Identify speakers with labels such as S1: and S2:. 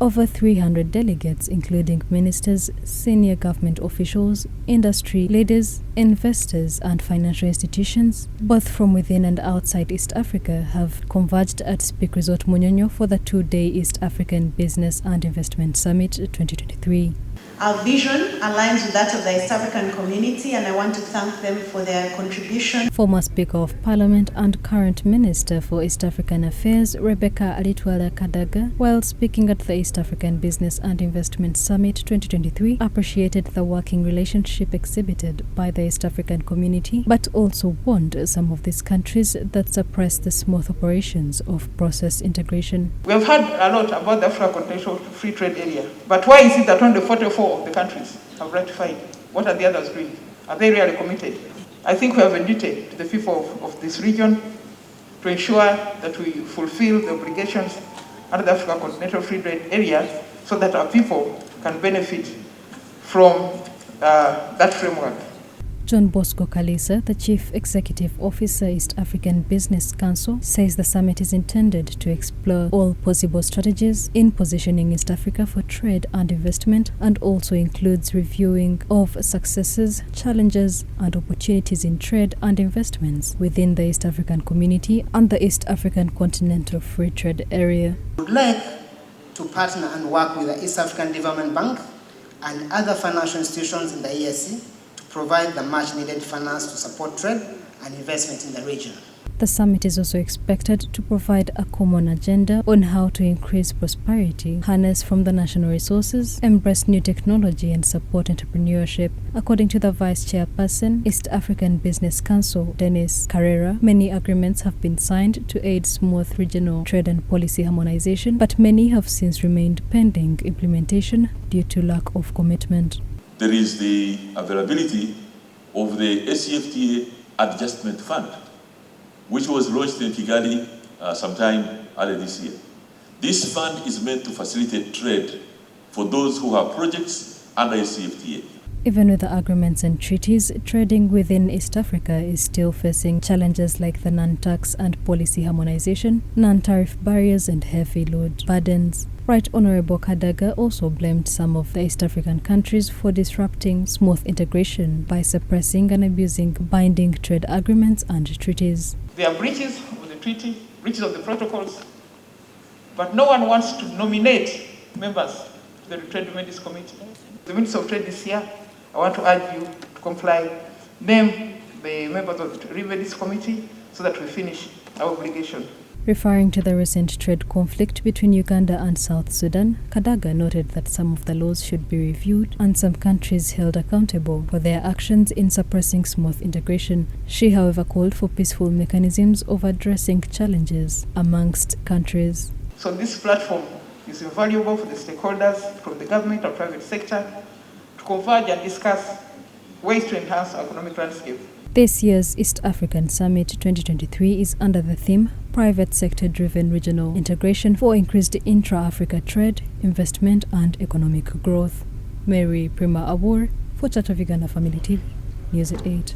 S1: Over 300 delegates, including ministers, senior government officials, industry leaders, investors and financial institutions, both from within and outside East Africa, have converged at Speak Resort Munyonyo for the two-day East African Business and Investment Summit 2023.
S2: Our vision aligns with that of the East African community, and I want to thank them for their contribution.
S1: Former Speaker of Parliament and current Minister for East African Affairs, Rebecca Alitwala Kadaga, while speaking at the East African Business and Investment Summit 2023, appreciated the working relationship exhibited by the East African community, but also warned some of these countries that suppress the smooth operations of process integration.
S3: We have heard a lot about the Africa Continental Free Trade Area, but why is it that only 44 of the countries have ratified? What are the others doing? Are they really committed? I think we have a duty to the people of this region to ensure that we fulfill the obligations under the Africa Continental Free Trade Area so that our people can benefit from that framework.
S1: John Bosco Kalisa, the Chief Executive Officer, East African Business Council, says the summit is intended to explore all possible strategies in positioning East Africa for trade and investment, and also includes reviewing of successes, challenges and opportunities in trade and investments within the East African community and the East African Continental Free Trade Area.
S4: We would like to partner and work with the East African Development Bank and other financial institutions in the EAC provide the much-needed finance to support trade and investment in the region.
S1: The summit is also expected to provide a common agenda on how to increase prosperity, harness from the national resources, embrace new technology and support entrepreneurship. According to the Vice Chairperson, East African Business Council, Dennis Carrera, many agreements have been signed to aid smooth regional trade and policy harmonization, but many have since remained pending implementation due to lack of commitment.
S5: There is the availability of the ACFTA Adjustment Fund, which was launched in Kigali sometime earlier this year. This fund is meant to facilitate trade for those who have projects under ACFTA.
S1: Even with the agreements and treaties, trading within East Africa is still facing challenges like the non-tax and policy harmonization, non-tariff barriers and heavy load burdens. Right Honorable Kadaga also blamed some of the East African countries for disrupting smooth integration by suppressing and abusing binding trade agreements and treaties.
S3: There are breaches of the treaty, breaches of the protocols, but no one wants to nominate members to the Trade Remedies Committee. The Minister of Trade this year, I want to urge you to comply, name the members of the Remedies Committee so that we finish our obligation.
S1: Referring to the recent trade conflict between Uganda and South Sudan, Kadaga noted that some of the laws should be reviewed and some countries held accountable for their actions in suppressing smooth integration. She, however, called for peaceful mechanisms of addressing challenges amongst countries.
S3: So this platform is invaluable for the stakeholders from the government and private sector to converge and discuss ways to enhance our economic landscape.
S1: This year's East African Summit 2023 is under the theme Private Sector-Driven Regional Integration for Increased Intra-Africa Trade, Investment and Economic Growth. Mary PRIMA Awor for Chat of Uganda Family TV, News at 8.